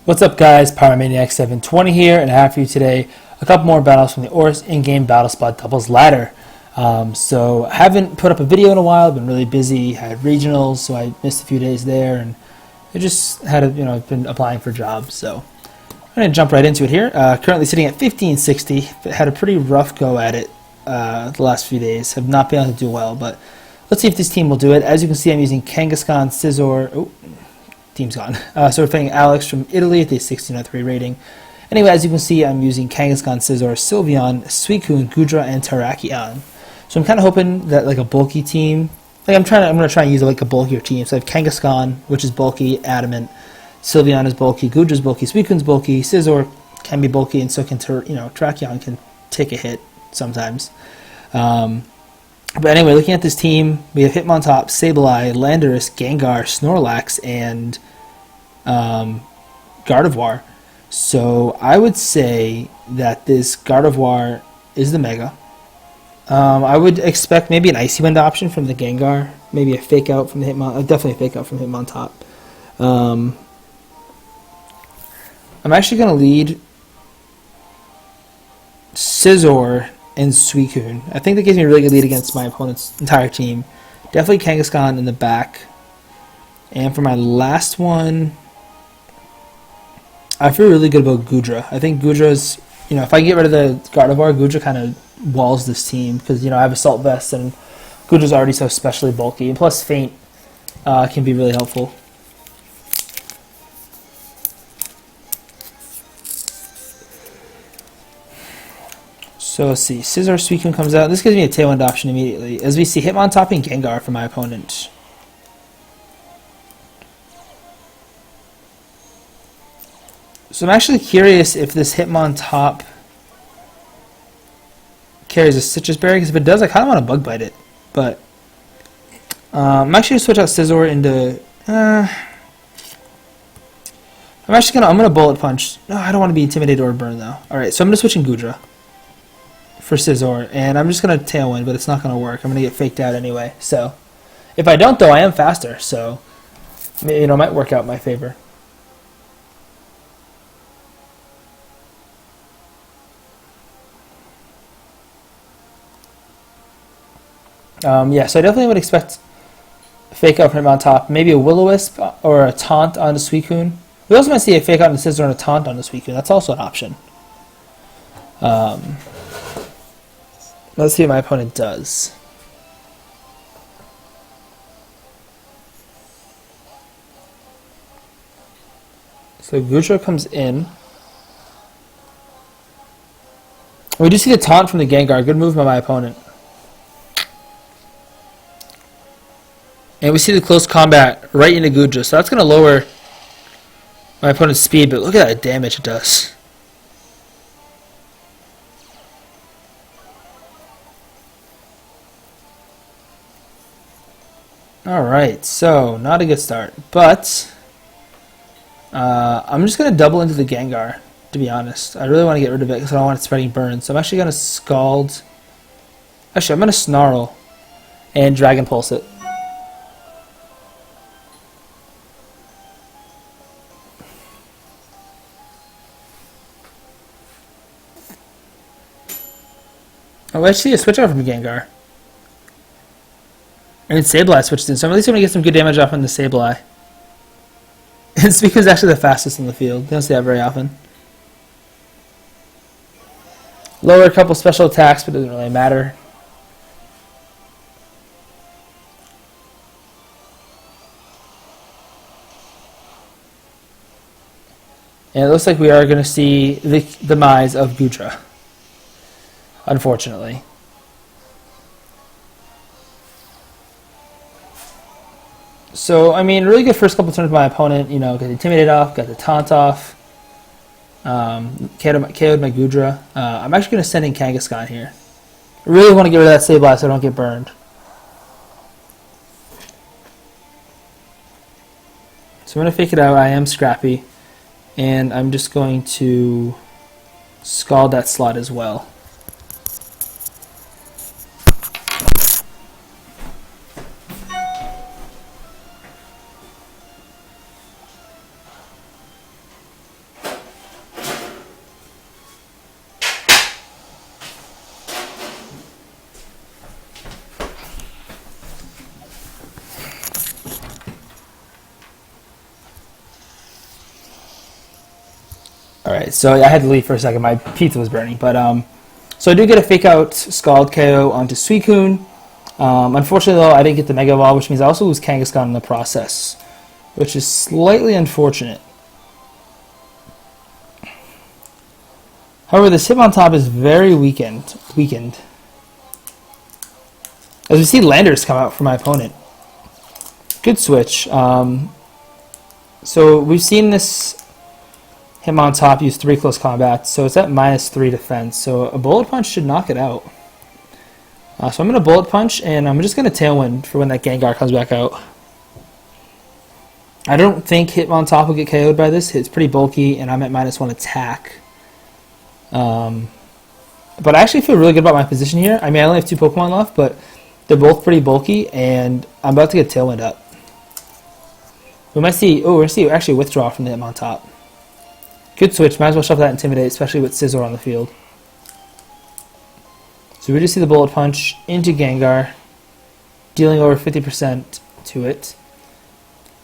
What's up, guys? Pyromaniac720 here, and I have for you today a couple more battles from the ORAS in-game battle spot doubles ladder. So I haven't put up a video in a while. I've been really busy. I had regionals, so I missed a few days there, and I just had I've been applying for jobs. So I'm gonna jump right into it here. Currently sitting at 1560. Had a pretty rough go at it the last few days. Have not been able to do well, but let's see if this team will do it. As you can see, I'm using Kangaskhan, Scizor. Oh, team's gone. So we're playing Alex from Italy at the 1603 rating. Anyway, as you can see, I'm using Kangaskhan, Scizor, Sylveon, Suicune, Goodra, and Terrakion. So I'm kind of hoping that like a bulky team, I'm gonna try and use like a bulkier team. So I have Kangaskhan, which is bulky, adamant. Sylveon is bulky, Goodra's bulky, Suicune's bulky, Scizor can be bulky, and so can Terrakion can take a hit sometimes. But anyway, looking at this team, we have Hitmontop, Sableye, Landorus, Gengar, Snorlax, and Gardevoir. So I would say that this Gardevoir is the Mega. I would expect maybe an Icy Wind option from the Gengar, maybe a Fake Out from the definitely a Fake Out from Hitmontop. I'm actually going to lead Scizor and Suicune. I think that gives me a really good lead against my opponent's entire team. Definitely Kangaskhan in the back. And for my last one, I feel really good about Goodra. I think Goodra's, if I get rid of the Gardevoir, Goodra kind of walls this team because, I have Assault Vest and Goodra's already so especially bulky. And plus Feint can be really helpful. So let's see, Scizor, Suicune comes out. This gives me a Tailwind option immediately. As we see, Hitmontop and Gengar for my opponent. So I'm actually curious if this Hitmontop carries a Citrus Berry, because if it does, I kind of want to Bug Bite it. But I'm actually going to switch out Scizor into... I'm gonna Bullet Punch. No, I don't want to be Intimidated or Burn though. Alright, so I'm going to switch in Goodra for Scizor, and I'm just going to Tailwind, but it's not going to work. I'm going to get faked out anyway. So if I don't, though, I am faster, so it might work out in my favor. Yeah, so I definitely would expect a Fake Out from him on top. Maybe a Will-O-Wisp or a Taunt on the Suicune. We also might see a Fake Out on the Scizor and a Taunt on the Suicune. That's also an option. Let's see what my opponent does. So Goodra comes in. We do see the Taunt from the Gengar. Good move by my opponent. And we see the close combat right into Goodra. So that's going to lower my opponent's speed, but look at that damage it does. Alright, so not a good start, but I'm just going to double into the Gengar, to be honest. I really want to get rid of it because I don't want it spreading burn, so I'm actually going to Scald. Actually, I'm going to Snarl and Dragon Pulse it. Oh, I actually see a switch out from Gengar. And Sableye switched in, so I'm at least going to get some good damage off on the Sableye. And Suicune's actually the fastest in the field. You don't see that very often. Lower a couple special attacks, but it doesn't really matter. And it looks like we are going to see the demise of Goodra, unfortunately. So, really good first couple turns by my opponent. Got the Intimidate off, got the Taunt off. KO'd my Goodra. I'm actually going to send in Kangaskhan here. I really want to get rid of that Sableye so I don't get burned. So I'm going to fake it out. I am scrappy. And I'm just going to Scald that slot as well. Alright, so I had to leave for a second. My pizza was burning. But so I do get a fake out Scald KO onto Suicune. Unfortunately, though, I didn't get the Mega Evolve, which means I also lose Kangaskhan in the process, which is slightly unfortunate. However, this Hitmontop is very weakened. As we see Landers come out for my opponent. Good switch. So we've seen this Hitmontop use 3 close combat, so it's at -3 defense. So a Bullet Punch should knock it out. So I'm going to Bullet Punch, and I'm just going to Tailwind for when that Gengar comes back out. I don't think Hitmontop will get KO'd by this. It's pretty bulky, and I'm at -1 attack. But I actually feel really good about my position here. I mean, I only have 2 Pokemon left, but they're both pretty bulky, and I'm about to get Tailwind up. We might see, we're going to see actually withdraw from the Hitmontop. Good switch, might as well shove that Intimidate, especially with Scizor on the field. So we just see the Bullet Punch into Gengar, dealing over 50% to it.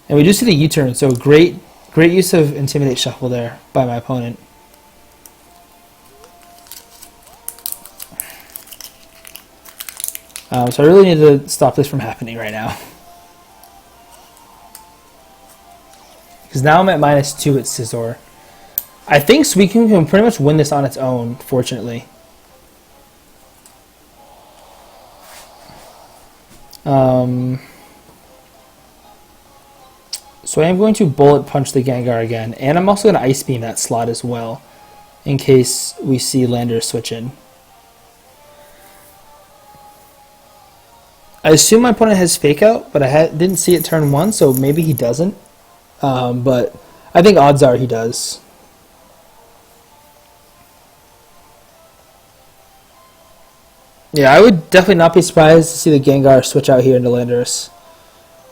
And we do see the U-turn, so great use of Intimidate Shuffle there by my opponent. So I really need to stop this from happening right now. Because now I'm at -2 at Scizor. I think Suicune can pretty much win this on its own, fortunately. So I am going to Bullet Punch the Gengar again, and I'm also going to Ice Beam that slot as well, in case we see Landers switch in. I assume my opponent has Fake Out, but I didn't see it turn 1, so maybe he doesn't. But I think odds are he does. Yeah, I would definitely not be surprised to see the Gengar switch out here into Landorus.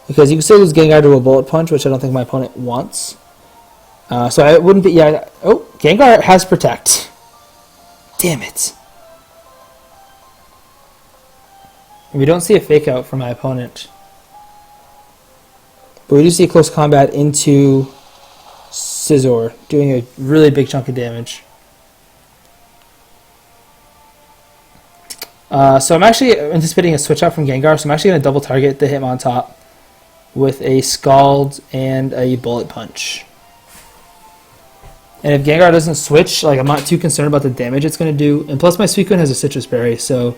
Because you can still lose Gengar to a Bullet Punch, which I don't think my opponent wants. So I wouldn't be... Yeah. Oh, Gengar has Protect. Damn it. And we don't see a Fake Out from my opponent. But we do see close combat into Scizor, doing a really big chunk of damage. So I'm actually anticipating a switch out from Gengar, so I'm actually going to double target the Hitmontop with a Scald and a Bullet Punch. And if Gengar doesn't switch, like, I'm not too concerned about the damage it's going to do. And plus my Suicune has a Citrus Berry, so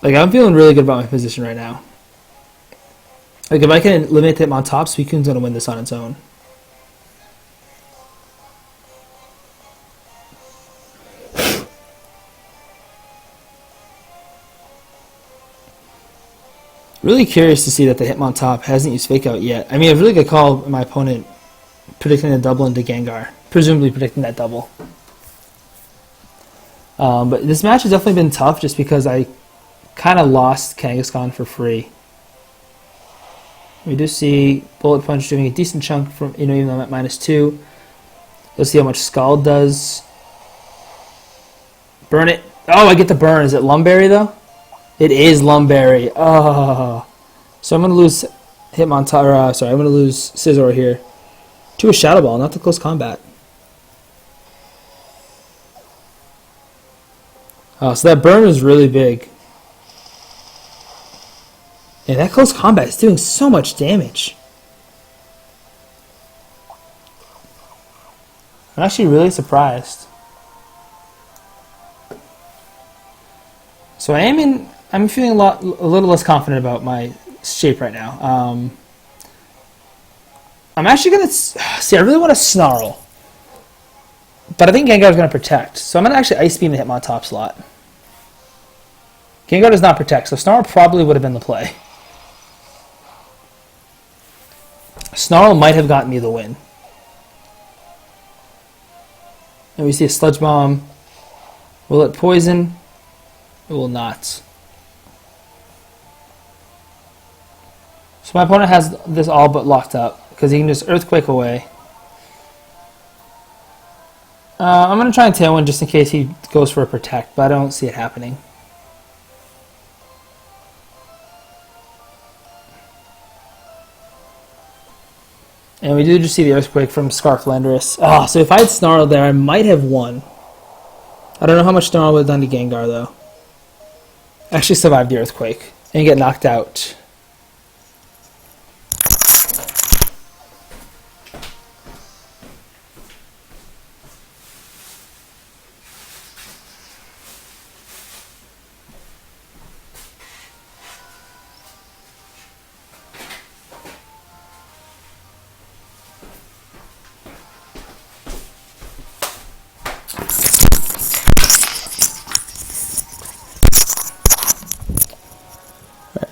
like, I'm feeling really good about my position right now. Like, if I can eliminate the Hitmontop, Suicune's going to win this on its own. Really curious to see that the Hitmontop hasn't used Fake Out yet. I mean, a really good call by my opponent predicting a double into Gengar. Presumably predicting that double. But this match has definitely been tough just because I kind of lost Kangaskhan for free. We do see Bullet Punch doing a decent chunk from, even though I'm at -2. Let's see how much Scald does. Burn it. Oh, I get the burn. Is it Lumberry though? It is Lumberry. Oh. So I'm going to lose Hitmontop, I'm going to lose Scizor here to a Shadow Ball, not to close combat. So that burn was really big. And that close combat is doing so much damage. I'm actually really surprised. So I'm feeling a little less confident about my shape right now. I'm actually going to... See, I really want to Snarl. But I think Gengar's going to Protect. So I'm going to actually Ice Beam the Hitmontop slot. Gengar does not Protect, so Snarl probably would have been the play. Snarl might have gotten me the win. And we see a Sludge Bomb. Will it poison? It will not. So my opponent has this all but locked up because he can just Earthquake away. I'm going to try and Tailwind just in case he goes for a Protect, but I don't see it happening. And we do just see the Earthquake from Scarflandrus. Ah, so if I had Snarled there, I might have won. I don't know how much Snarl would have done to Gengar, though. Actually survived the Earthquake and get knocked out.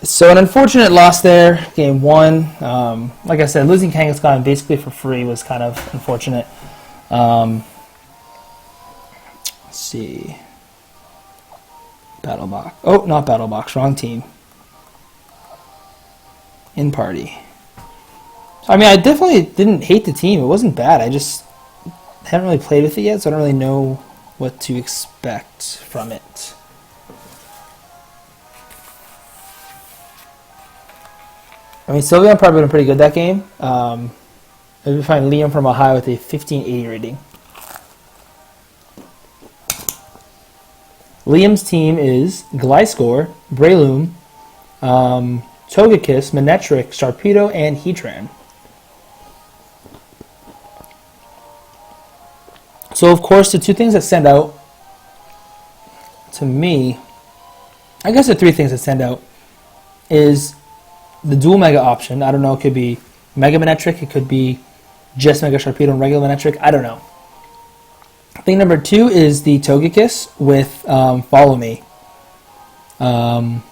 So an unfortunate loss there, game one. Like I said, losing Kangaskhan basically for free was kind of unfortunate. Let's see. Battle Box. Oh, not Battle Box, wrong team. In party. I mean, I definitely didn't hate the team. It wasn't bad. I just haven't really played with it yet, so I don't really know what to expect from it. I mean, Sylveon probably been pretty good that game. Maybe we find Liam from Ohio with a 1580 rating. Liam's team is Gliscor, Breloom, Togekiss, Manectric, Sharpedo, and Heatran. So, of course, the two things that stand out to me, I guess the three things that stand out is the dual Mega option. I don't know, it could be Mega Manectric, it could be just Mega Sharpedo and regular Manectric, I don't know. Thing number two is the Togekiss with Follow Me. Because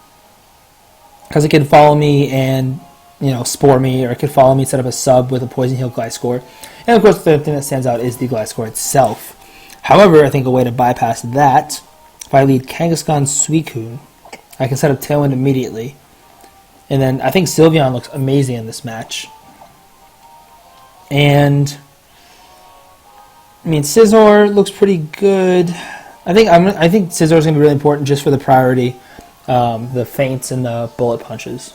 it could Follow Me and, you know, Spore Me, or it could Follow Me, set up a sub with a Poison Heal Gliscor. And of course, the third thing that stands out is the Gliscor itself. However, I think a way to bypass that, if I lead Kangaskhan Suicune, I can set up Tailwind immediately. And then I think Sylveon looks amazing in this match. And I mean, Scizor looks pretty good. I think Scizor is going to be really important just for the priority, the feints and the bullet punches.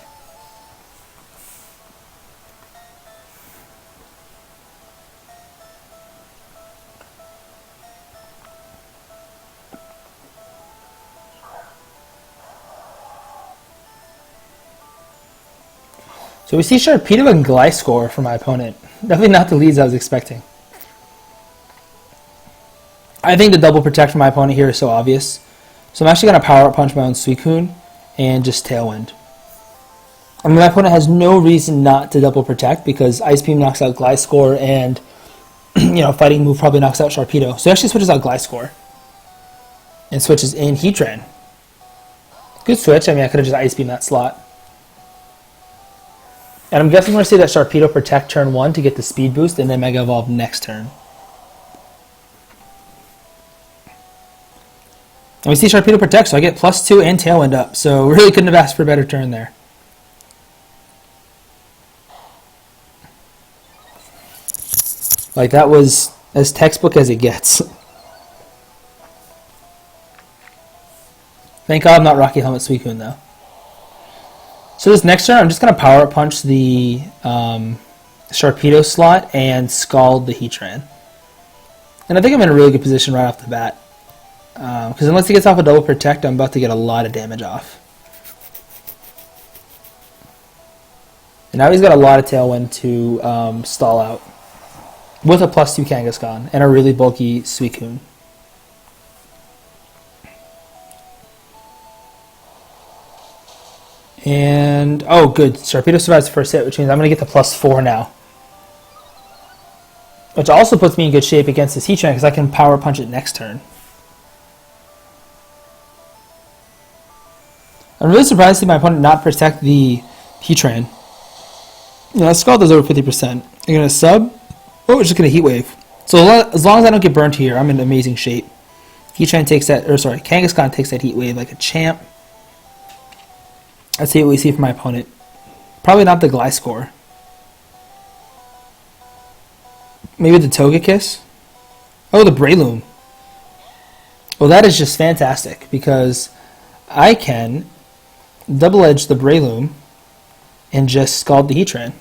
So we see Sharpedo and Gliscor for my opponent. Definitely not the leads I was expecting. I think the double protect for my opponent here is so obvious. So I'm actually going to power up punch my own Suicune and just Tailwind. I mean, my opponent has no reason not to double protect because Ice Beam knocks out Gliscor and, you know, Fighting Move probably knocks out Sharpedo. So he actually switches out Gliscor and switches in Heatran. Good switch. I mean, I could have just Ice Beam that slot. And I'm guessing we're going to see that Sharpedo protect turn 1 to get the speed boost and then Mega Evolve next turn. And we see Sharpedo protect, so I get +2 and Tailwind up. So really couldn't have asked for a better turn there. Like, that was as textbook as it gets. Thank God I'm not Rocky Helmet Suicune, though. So this next turn, I'm just going to Power Up Punch the Sharpedo slot and Scald the Heatran. And I think I'm in a really good position right off the bat. Because unless he gets off a double protect, I'm about to get a lot of damage off. And now he's got a lot of Tailwind to stall out. With a +2 Kangaskhan and a really bulky Suicune. And, oh good, Sharpedo survives the first hit, which means I'm going to get the +4 now. Which also puts me in good shape against this Heatran because I can Power Punch it next turn. I'm really surprised to see my opponent not protect the Heatran. You know, that Scald is over 50%. I'm going to sub. Oh, it's just going to Heat Wave. So as long as I don't get burnt here, I'm in amazing shape. Heatran takes that, or sorry, Kangaskhan takes that Heat Wave like a champ. Let's see what we see from my opponent. Probably not the Gliscor. Maybe the Togekiss? Oh, the Breloom. Well, that is just fantastic because I can double edge the Breloom and just Scald the Heatran.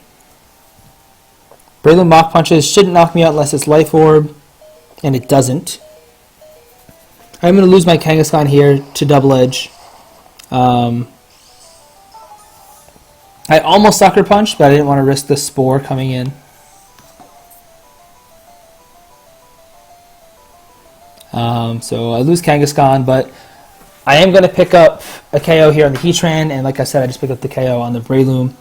Breloom Mach Punches shouldn't knock me out unless it's Life Orb, and it doesn't. I'm going to lose my Kangaskhan here to Double Edge. I almost Sucker Punched, but I didn't want to risk the Spore coming in. So I lose Kangaskhan, but I am going to pick up a KO here on the Heatran, and like I said, I just picked up the KO on the Breloom.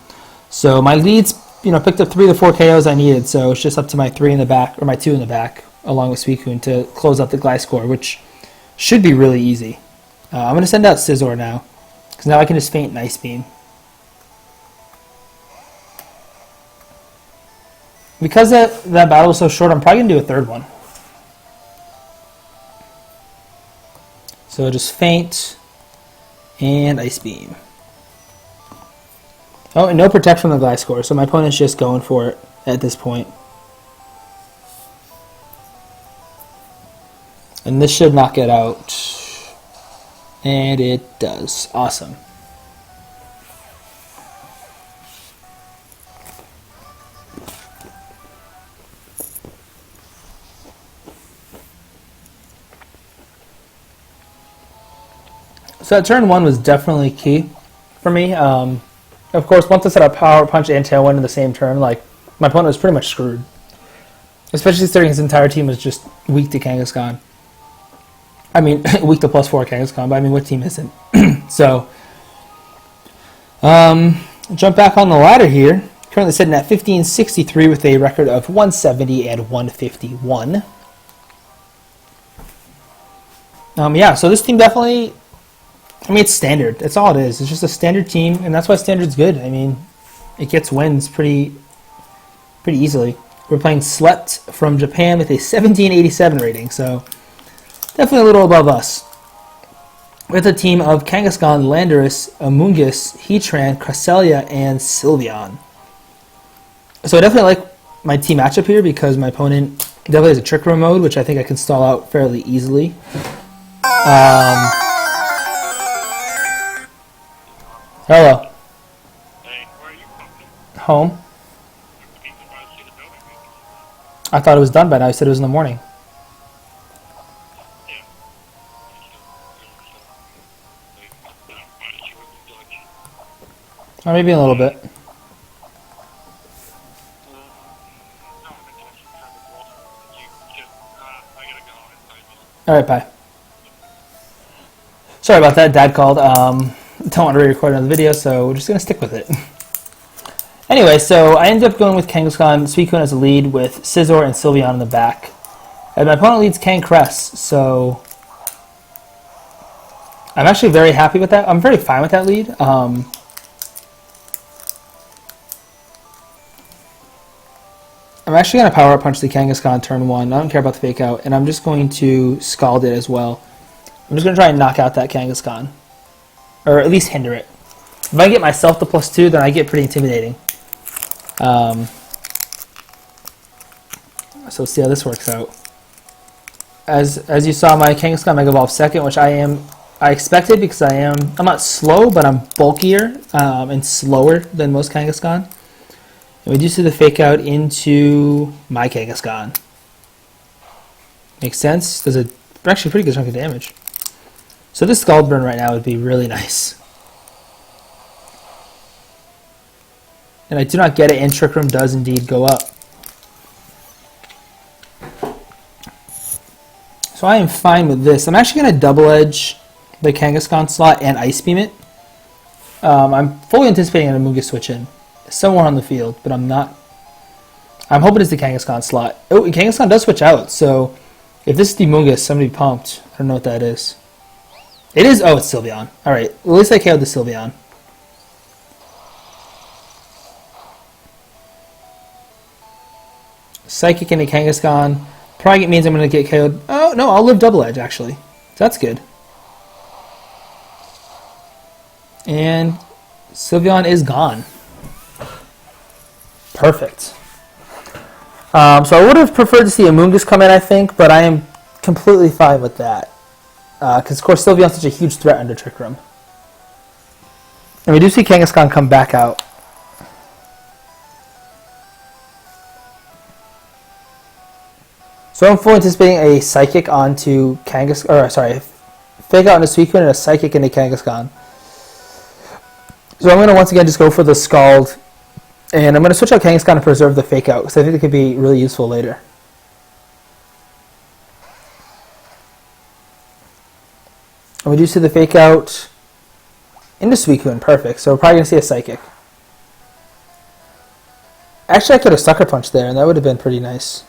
So my leads, picked up 3 of the 4 KOs I needed, so it's just up to my 3 in the back, or my 2 in the back, along with Suicune to close out the Gliscor, which should be really easy. I'm going to send out Scizor now, because now I can just feint and Ice Beam. Because that battle was so short, I'm probably going to do a third one. So just feint and Ice Beam. Oh, and no Protect from the Gliscor, so my opponent's just going for it at this point. And this should knock it out. And it does. Awesome. So that turn 1 was definitely key for me. Of course, once I set up Power Punch and Tailwind in the same turn, my opponent was pretty much screwed. Especially considering his entire team was just weak to Kangaskhan. I mean, weak to +4 Kangaskhan, but I mean, what team isn't? So, jump back on the ladder here. Currently sitting at 1563 with a record of 170 and 151. Yeah, so this team definitely, it's standard. That's all it is. It's just a standard team, and that's why standard's good. I mean, it gets wins pretty easily. We're playing Slept from Japan with a 1787 rating, so definitely a little above us. With a team of Kangaskhan, Landorus, Amoonguss, Heatran, Cresselia, and Sylveon. So I definitely like my team matchup here because my opponent definitely has a Trick Room mode, which I think I can stall out fairly easily. Hello. Hey, where are you from? Home. I thought it was done by now. I said it was in the morning. Or maybe in a little bit. Alright, bye. Sorry about that. Dad called. Don't want to re-record another video, so we're just going to stick with it. Anyway, so I ended up going with Kangaskhan, Suicune as a lead with Scizor and Sylveon in the back. And my opponent leads Kang Cress, so I'm actually very happy with that. I'm very fine with that lead. I'm actually going to Power Up Punch the Kangaskhan turn 1. I don't care about the Fake Out, and I'm just going to Scald it as well. I'm just going to try and knock out that Kangaskhan, or at least hinder it. If I get myself to +2, then I get pretty intimidating. So let's see how this works out. As you saw, my Kangaskhan Mega Evolve second, which I expected because I'm not slow, but I'm bulkier and slower than most Kangaskhan. And we do see the Fake Out into my Kangaskhan. Makes sense. Does a actually pretty good chunk of damage. So this Scald Burn right now would be really nice. And I do not get it, and Trick Room does indeed go up. So I am fine with this. I'm actually going to Double Edge the Kangaskhan slot and Ice Beam it. I'm fully anticipating an Amoonguss switch in somewhere on the field, but I'm not. I'm hoping it's the Kangaskhan slot. Oh, Kangaskhan does switch out, so if this is the Amoonguss, somebody pumped. I don't know what that is. It is. Oh, it's Sylveon. Alright, at least I KO'd the Sylveon. Psychic into Kangaskhan. Probably means I'm going to get KO'd. Oh, no, I'll live Double Edge, actually. So that's good. And Sylveon is gone. Perfect. So I would have preferred to see Amoonguss come in, I think, but I am completely fine with that. Because, of course, Sylveon's such a huge threat under Trick Room. And we do see Kangaskhan come back out. So I'm fully anticipating a Psychic onto Kangaskhan, or sorry, Fake Out into Suicune and a Psychic into Kangaskhan. So I'm going to once again just go for the Scald, and I'm going to switch out Kangaskhan to preserve the Fake Out, because I think it could be really useful later. And we do see the Fake Out into Suicune, perfect. So we're probably going to see a Psychic. Actually, I could have Sucker Punch there, and that would have been pretty nice.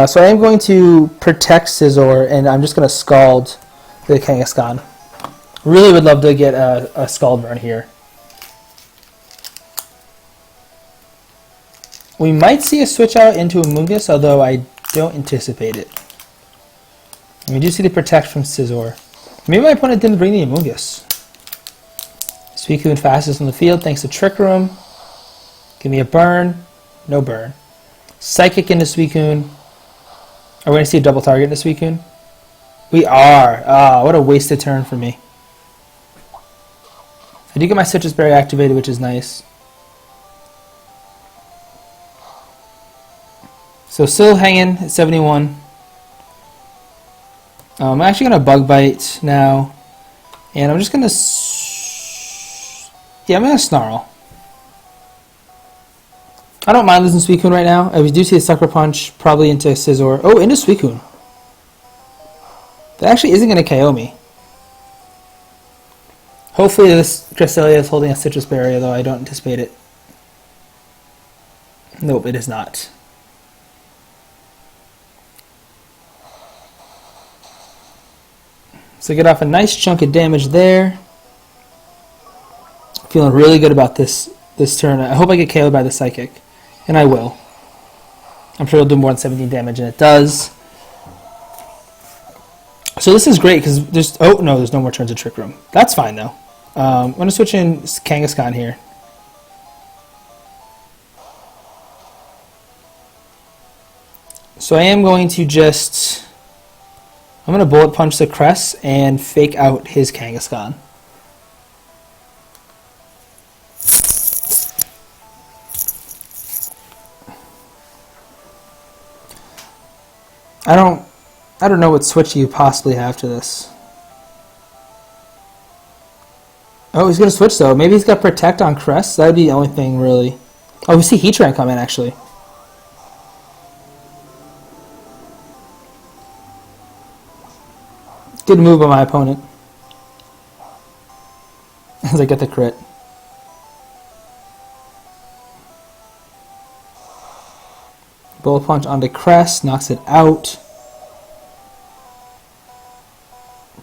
So I am going to protect Scizor, and I'm just going to Scald the Kangaskhan. Really would love to get a Scald burn here. We might see a switch out into a Mungus, although I don't anticipate it. And we do see the Protect from Scizor. Maybe my opponent didn't bring the Amoonguss. Suicune fastest on the field thanks to Trick Room. Give me a burn. No burn. Psychic into Suicune. Are we going to see a double target into Suicune? We are. Ah, what a wasted turn for me. I do get my Citrus Berry activated, which is nice. So still hanging at 71. I'm actually going to Bug Bite now. And I'm just going to... Yeah, I'm going to Snarl. I don't mind losing Suicune right now. I do see a Sucker Punch, probably into Scizor. Oh, into Suicune. That actually isn't going to KO me. Hopefully this Cresselia is holding a Citrus Berry, though I don't anticipate it. Nope, it is not. So get off a nice chunk of damage there. Feeling really good about this turn. I hope I get KO'd by the Psychic. And I will. I'm sure it'll do more than 17 damage, and it does. So this is great, because there's... Oh, no, there's no more turns of Trick Room. That's fine, though. I'm going to switch in Kangaskhan here. So I am going to just... I'm going to Bullet Punch the Cress and Fake Out his Kangaskhan. I don't know what switch you possibly have to this. Oh, he's going to switch though. Maybe he's got Protect on Crest. That would be the only thing really. Oh, we see Heatran come in actually. Good move by my opponent. As I get the crit. Bullet Punch onto Crest, knocks it out.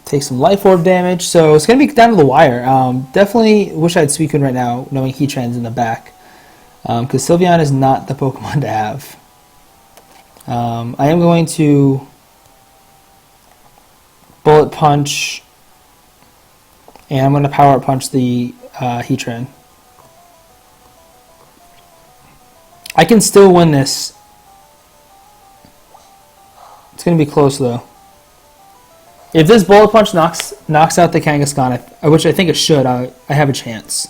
Takes some Life Orb damage, so it's going to be down to the wire. Definitely wish I had Suicune right now, knowing Heatran's in the back. Because Sylveon is not the Pokemon to have. I am going to Bullet Punch, and I'm going to Power Punch the Heatran. I can still win this. It's going to be close though. If this Bullet Punch knocks out the Kangaskhan, which I think it should, I have a chance.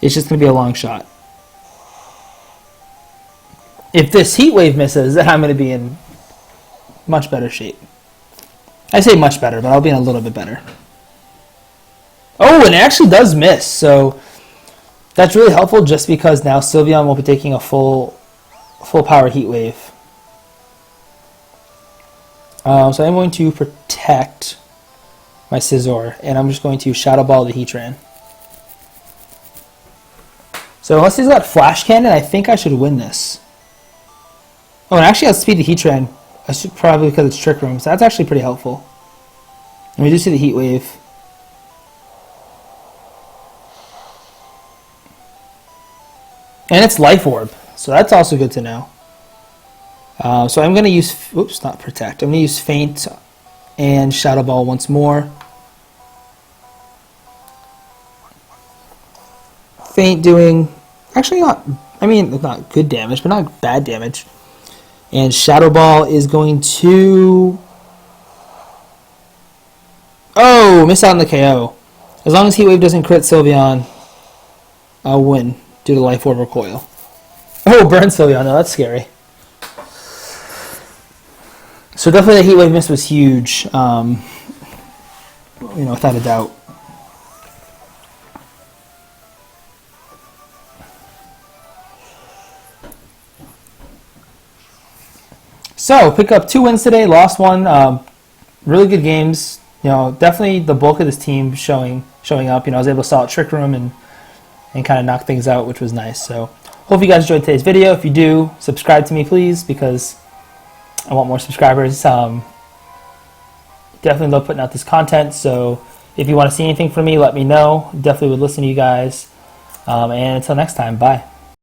It's just going to be a long shot. If this Heat Wave misses, then I'm going to be in much better shape. I say much better, but I'll be in a little bit better. Oh, and it actually does miss, so that's really helpful just because now Sylveon will be taking a full power Heat Wave. So I'm going to protect my Scizor, and I'm just going to Shadow Ball the Heatran. So unless he's got Flash Cannon, I think I should win this. Oh, and actually I'll speed the Heatran, probably because it's Trick Room, so that's actually pretty helpful. And we do see the Heat Wave. And it's Life Orb, so that's also good to know. So I'm going to use, oops, not Protect. I'm going to use Feint and Shadow Ball once more. Feint doing, actually not, I mean, not good damage, but not bad damage. And Shadow Ball is going to, oh, miss out on the KO. As long as Heat Wave doesn't crit Sylveon, I'll win due to life orb recoil. Oh, burn Sylveon. No, that's scary. So definitely the heat wave miss was huge. Without a doubt. So pick up 2 wins today, lost 1. Really good games. Definitely the bulk of this team showing up. I was able to stall at Trick Room and kind of knock things out, which was nice. So hope you guys enjoyed today's video. If you do, subscribe to me, please, because I want more subscribers. Definitely love putting out this content. So if you want to see anything from me, let me know. Definitely would listen to you guys. And until next time, bye.